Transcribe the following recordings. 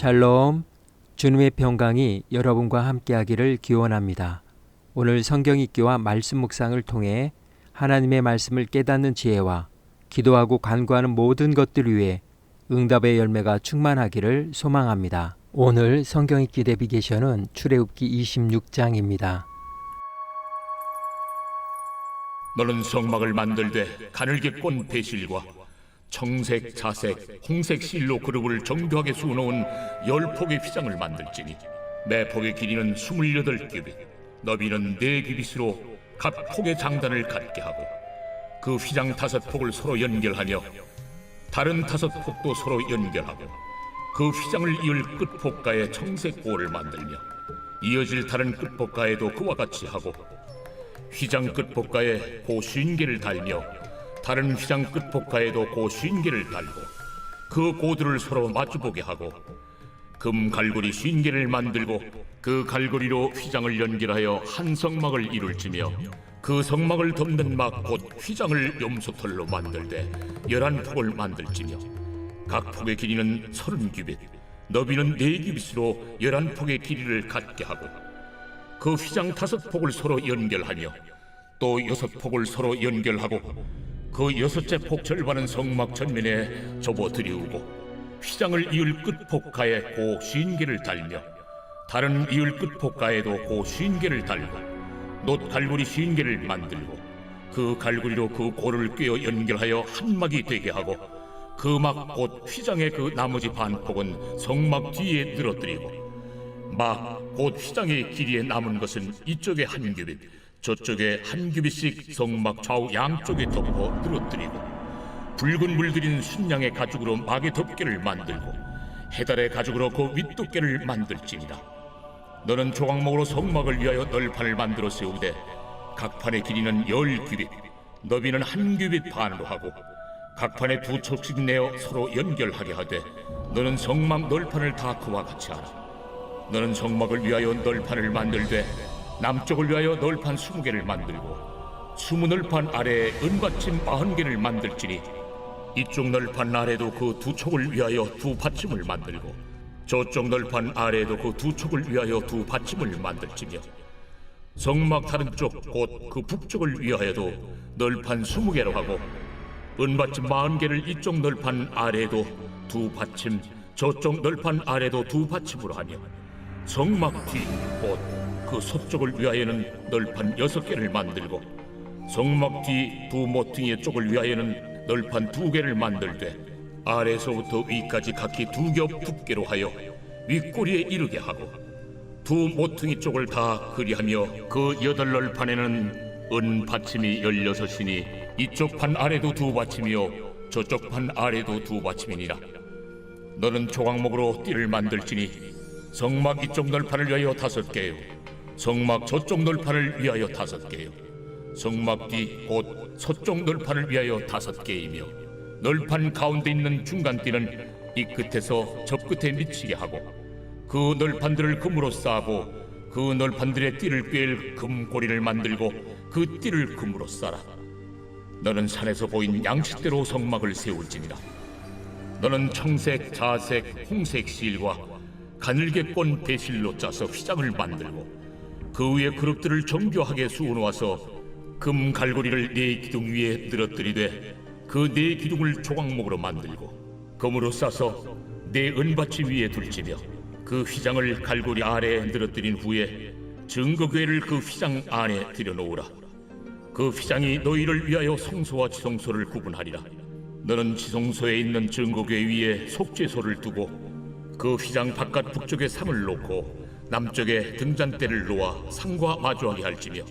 샬롬, 주님의 평강이 여러분과 함께하기를 기원합니다. 오늘 성경 읽기와 말씀 묵상을 통해 하나님의 말씀을 깨닫는 지혜와 기도하고 간구하는 모든 것들 위해 응답의 열매가 충만하기를 소망합니다. 오늘 성경 읽기 내비게이션은 출애굽기 26장입니다. 너는 성막을 만들되 가늘게 꼰 배실과 청색, 자색, 홍색 실로 그룹을 정교하게 수놓은 10폭의 휘장을 만들지니 매 폭의 길이는 28규빗, 너비는 4규빗으로 각 폭의 장단을 갖게 하고 그 휘장 5폭을 서로 연결하며 다른 5폭도 서로 연결하고 그 휘장을 이을 끝폭가에 청색 고를 만들며 이어질 다른 끝폭가에도 그와 같이 하고 휘장 끝폭가에 고 50개를 달며 다른 휘장 끝폭가에도 고 50개를 달고 그 고들을 서로 마주보게 하고 금 갈고리 50개를 만들고 그 갈고리로 휘장을 연결하여 한 성막을 이룰지며 그 성막을 덮는 막 곧 휘장을 염소털로 만들되 11폭을 만들지며 각 폭의 길이는 30규빗, 너비는 4규빗으로 11폭의 길이를 갖게 하고 그 휘장 5폭을 서로 연결하며 또 6폭을 서로 연결하고 그 6째 폭 절반은 성막 전면에 접어 들이우고 휘장을 이을 끝폭가에 고 50개를 달며 다른 이을 끝폭가에도 고 50개를 달고 놋 갈고리 50개를 만들고 그 갈고리로 그 고를 꿰어 연결하여 한 막이 되게 하고 그 막 곧 휘장의 그 나머지 반폭은 성막 뒤에 늘어뜨리고 막 곧 휘장의 길이에 남은 것은 이쪽에 한 규빗 저쪽에 한 규빗씩 성막 좌우 양쪽에 덮어 늘어뜨리고 붉은 물들인 순양의 가죽으로 막의 덮개를 만들고 해달의 가죽으로 그 윗덮개를 만들지니라. 너는 조각목으로 성막을 위하여 널판을 만들어 세우되 각 판의 길이는 10규빗, 너비는 한 규빗 반으로 하고 각 판에 2척씩 내어 서로 연결하게 하되 너는 성막 널판을 다 그와 같이 하라. 너는 성막을 위하여 널판을 만들되 남쪽을 위하여 널판 20개를 만들고 20널판 아래에 은받침 40개를 만들지니 이쪽 널판 아래도 그 2척을 위하여 2받침을 만들고 저쪽 널판 아래에도 그 2척을 위하여 2받침을 만들지며 성막 다른 쪽 곧 그 북쪽을 위하여도 널판 20개로 하고 은받침 40개를 이쪽 널판 아래에도 2받침 저쪽 널판 아래도 2받침으로 하며 성막 뒤 곧 그 서쪽을 위하여는 널판 6개를 만들고 성막 뒤 두 모퉁이의 쪽을 위하여는 널판 2개를 만들되 아래에서부터 위까지 각기 2겹 두께로 하여 윗꼬리에 이르게 하고 두 모퉁이 쪽을 다 그리하며 그 8널판에는 은 받침이 16이니 이쪽 판 아래도 2받침이요 저쪽 판 아래도 2받침이니라. 너는 조각목으로 띠를 만들지니 성막 이쪽 널판을 위하여 5개요 성막 저쪽 널판을 위하여 5개요 성막 뒤 곧 서쪽 널판을 위하여 5개이며 널판 가운데 있는 중간띠는 이 끝에서 저 끝에 미치게 하고 그 널판들을 금으로 싸고 그 널판들의 띠를 꿰일 금고리를 만들고 그 띠를 금으로 싸라. 너는 산에서 보인 양식대로 성막을 세울지니라. 너는 청색, 자색, 홍색 실과 가늘게 꼰 배실로 짜서 휘장을 만들고 그 위에 그릇들을 정교하게 수놓아서 금 갈고리를 4기둥 위에 늘어뜨리되 그 4기둥을 조각목으로 만들고 금으로 싸서 4은받침 위에 둘지며 그 휘장을 갈고리 아래에 늘어뜨린 후에 증거궤를 그 휘장 안에 들여놓으라. 그 휘장이 너희를 위하여 성소와 지성소를 구분하리라. 너는 지성소에 있는 증거궤 위에 속죄소를 두고 그 휘장 바깥 북쪽에 상을 놓고 남쪽에 등잔대를 놓아 상과 마주하게 할지며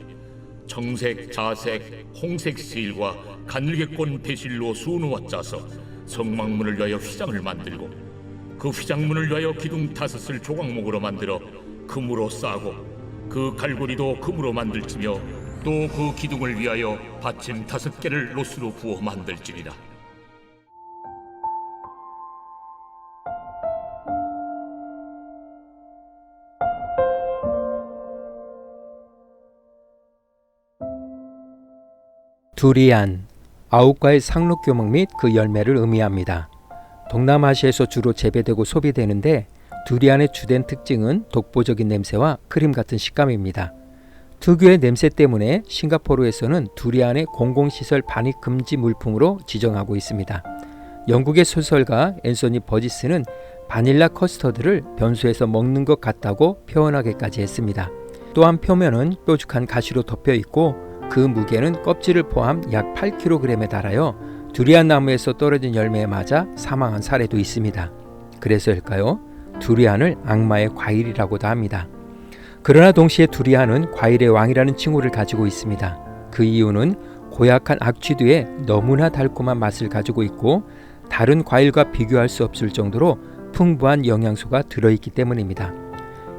청색, 자색, 홍색 실과 가늘게 꼰 배실로 수놓아 짜서 성막문을 위하여 휘장을 만들고 그 휘장문을 위하여 기둥 5을 조각목으로 만들어 금으로 싸고 그 갈고리도 금으로 만들지며 또 그 기둥을 위하여 받침 5개를 노스로 부어 만들지니라. 두리안, 아웃과의 상록교목 및 그 열매를 의미합니다. 동남아시아에서 주로 재배되고 소비되는데 두리안의 주된 특징은 독보적인 냄새와 크림 같은 식감입니다. 특유의 냄새 때문에 싱가포르에서는 두리안의 공공시설 반입 금지 물품으로 지정하고 있습니다. 영국의 소설가 앤소니 버지스는 바닐라 커스터드를 변수해서 먹는 것 같다고 표현하기까지 했습니다. 또한 표면은 뾰족한 가시로 덮여 있고 그 무게는 껍질을 포함 약 8kg에 달하여 두리안 나무에서 떨어진 열매에 맞아 사망한 사례도 있습니다. 그래서일까요? 두리안을 악마의 과일이라고도 합니다. 그러나 동시에 두리안은 과일의 왕이라는 칭호를 가지고 있습니다. 그 이유는 고약한 악취뒤에 너무나 달콤한 맛을 가지고 있고 다른 과일과 비교할 수 없을 정도로 풍부한 영양소가 들어있기 때문입니다.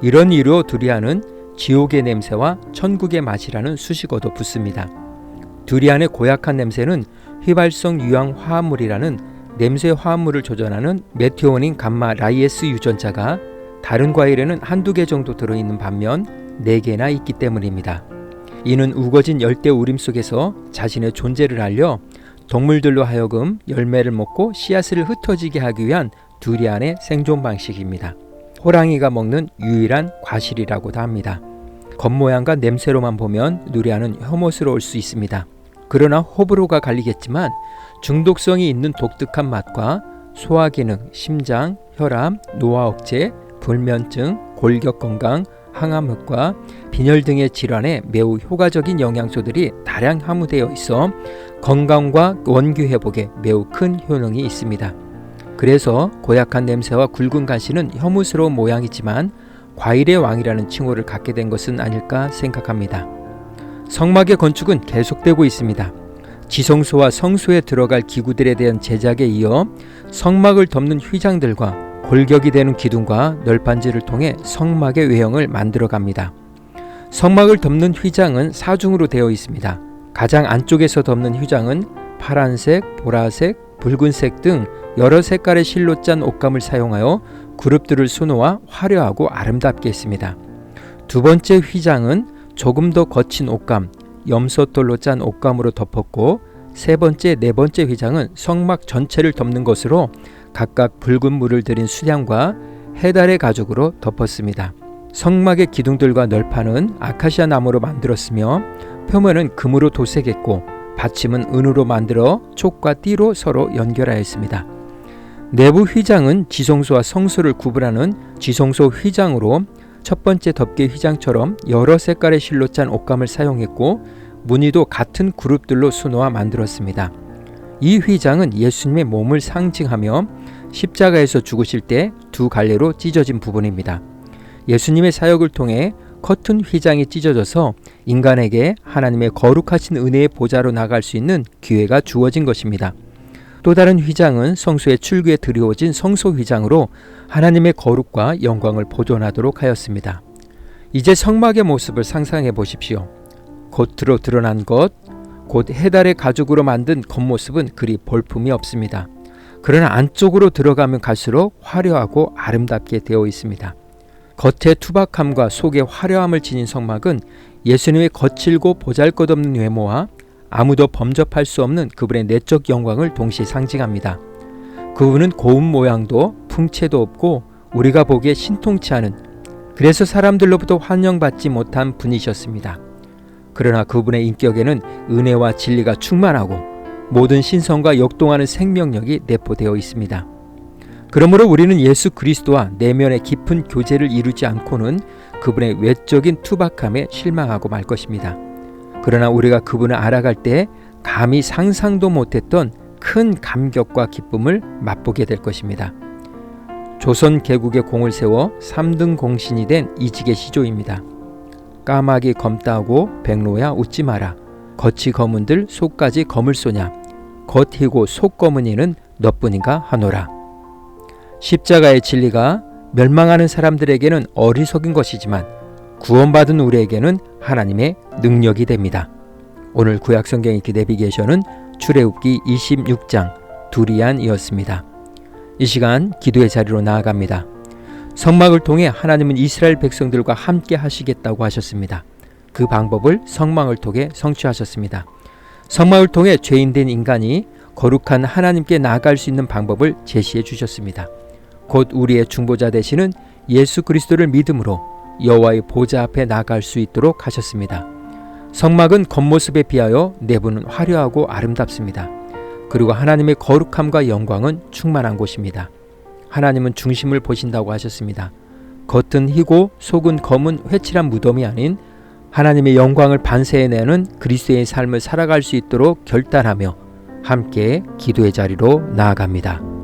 이런 이유로 두리안은 지옥의 냄새와 천국의 맛이라는 수식어도 붙습니다. 두리안의 고약한 냄새는 휘발성 유황 화합물이라는 냄새 화합물을 조절하는 메티오닌 감마 라이에스 유전자가 다른 과일에는 한두 개 정도 들어있는 반면 4개나 있기 때문입니다. 이는 우거진 열대 우림 속에서 자신의 존재를 알려 동물들로 하여금 열매를 먹고 씨앗을 흩어지게 하기 위한 두리안의 생존 방식입니다. 호랑이가 먹는 유일한 과실이라고도 합니다. 겉모양과 냄새로만 보면 두리안은 혐오스러울 수 있습니다. 그러나 호불호가 갈리겠지만 중독성이 있는 독특한 맛과 소화기능, 심장, 혈압, 노화 억제, 불면증, 골격 건강, 항암효과, 빈혈 등의 질환에 매우 효과적인 영양소들이 다량 함유되어 있어 건강과 원기 회복에 매우 큰 효능이 있습니다. 그래서 고약한 냄새와 굵은 가시는 혐오스러운 모양이지만 과일의 왕이라는 칭호를 갖게 된 것은 아닐까 생각합니다. 성막의 건축은 계속되고 있습니다. 지성소와 성소에 들어갈 기구들에 대한 제작에 이어 성막을 덮는 휘장들과 골격이 되는 기둥과 널판지를 통해 성막의 외형을 만들어갑니다. 성막을 덮는 휘장은 4중으로 되어 있습니다. 가장 안쪽에서 덮는 휘장은 파란색, 보라색, 붉은색 등 여러 색깔의 실로 짠 옷감을 사용하여 그룹들을 수놓아 화려하고 아름답게 했습니다. 두 번째 휘장은 조금 더 거친 옷감, 염소돌로 짠 옷감으로 덮었고 세 번째, 네 번째 휘장은 성막 전체를 덮는 것으로 각각 붉은 물을 들인 수량과 해달의 가죽으로 덮었습니다. 성막의 기둥들과 널판은 아카시아 나무로 만들었으며 표면은 금으로 도색했고 받침은 은으로 만들어 촉과 띠로 서로 연결하였습니다. 내부 휘장은 지성소와 성소를 구분하는 지성소 휘장으로 첫 번째 덮개 휘장처럼 여러 색깔의 실로 짠 옷감을 사용했고 무늬도 같은 그룹들로 수놓아 만들었습니다. 이 휘장은 예수님의 몸을 상징하며 십자가에서 죽으실 때 두 갈래로 찢어진 부분입니다. 예수님의 사역을 통해 커튼 휘장이 찢어져서 인간에게 하나님의 거룩하신 은혜의 보좌로 나갈 수 있는 기회가 주어진 것입니다. 또 다른 휘장은 성소의 출구에 드리워진 성소 휘장으로 하나님의 거룩과 영광을 보존하도록 하였습니다. 이제 성막의 모습을 상상해 보십시오. 겉으로 드러난 것, 곧 해달의 가죽으로 만든 겉모습은 그리 볼품이 없습니다. 그러나 안쪽으로 들어가면 갈수록 화려하고 아름답게 되어 있습니다. 겉의 투박함과 속의 화려함을 지닌 성막은 예수님의 거칠고 보잘것없는 외모와 아무도 범접할 수 없는 그분의 내적 영광을 동시에 상징합니다. 그분은 고운 모양도 풍채도 없고 우리가 보기에 신통치 않은, 그래서 사람들로부터 환영받지 못한 분이셨습니다. 그러나 그분의 인격에는 은혜와 진리가 충만하고 모든 신성과 역동하는 생명력이 내포되어 있습니다. 그러므로 우리는 예수 그리스도와 내면의 깊은 교제를 이루지 않고는 그분의 외적인 투박함에 실망하고 말 것입니다. 그러나 우리가 그분을 알아갈 때 감히 상상도 못했던 큰 감격과 기쁨을 맛보게 될 것입니다. 조선 개국의 공을 세워 3등 공신이 된 이직의 시조입니다. 까마귀 검다고 백로야 웃지 마라. 겉이 검은들 속까지 검을 쏘냐. 겉이고 속 검은 이는 너뿐인가 하노라. 십자가의 진리가 멸망하는 사람들에게는 어리석은 것이지만 구원받은 우리에게는 하나님의 능력이 됩니다. 오늘 구약성경 읽기 내비게이션은 출애굽기 26장 두리안이었습니다. 이 시간 기도의 자리로 나아갑니다. 성막을 통해 하나님은 이스라엘 백성들과 함께 하시겠다고 하셨습니다. 그 방법을 성막을 통해 성취하셨습니다. 성막을 통해 죄인된 인간이 거룩한 하나님께 나아갈 수 있는 방법을 제시해 주셨습니다. 곧 우리의 중보자 되시는 예수 그리스도를 믿음으로 여호와의 보좌 앞에 나갈 수 있도록 하셨습니다. 성막은 겉모습에 비하여 내부는 화려하고 아름답습니다. 그리고 하나님의 거룩함과 영광은 충만한 곳입니다. 하나님은 중심을 보신다고 하셨습니다. 겉은 희고 속은 검은 회칠한 무덤이 아닌 하나님의 영광을 반세해내는 그리스도의 삶을 살아갈 수 있도록 결단하며 함께 기도의 자리로 나아갑니다.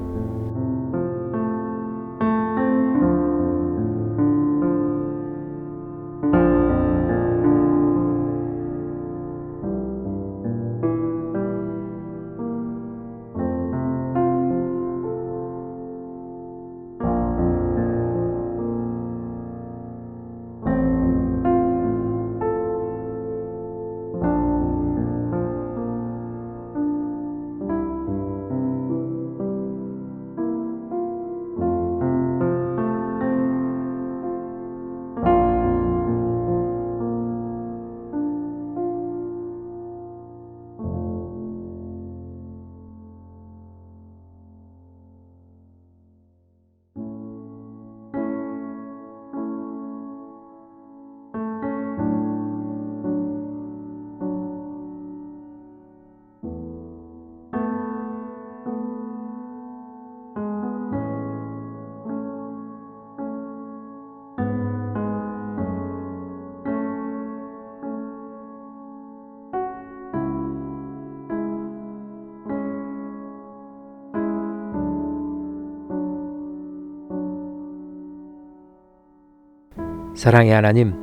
사랑의 하나님,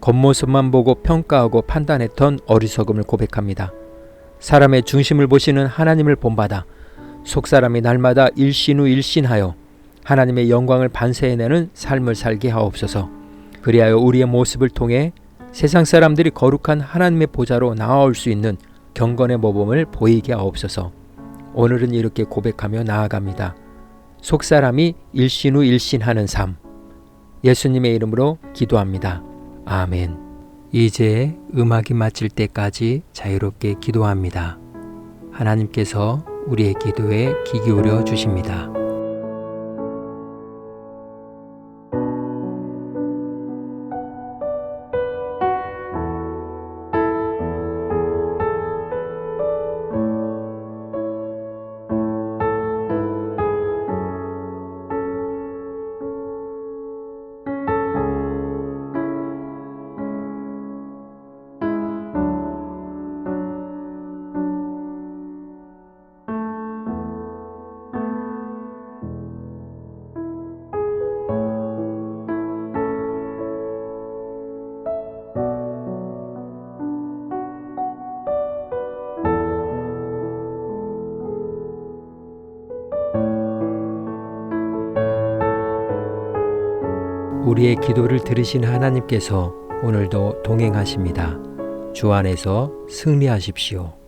겉모습만 보고 평가하고 판단했던 어리석음을 고백합니다. 사람의 중심을 보시는 하나님을 본받아 속사람이 날마다 일신 후 일신하여 하나님의 영광을 반세해내는 삶을 살게 하옵소서. 그리하여 우리의 모습을 통해 세상 사람들이 거룩한 하나님의 보좌로 나아올 수 있는 경건의 모범을 보이게 하옵소서. 오늘은 이렇게 고백하며 나아갑니다. 속사람이 일신 후 일신하는 삶, 예수님의 이름으로 기도합니다. 아멘. 이제 음악이 마칠 때까지 자유롭게 기도합니다. 하나님께서 우리의 기도에 귀 기울여 주십니다. 우리의 기도를 들으신 하나님께서 오늘도 동행하십니다. 주 안에서 승리하십시오.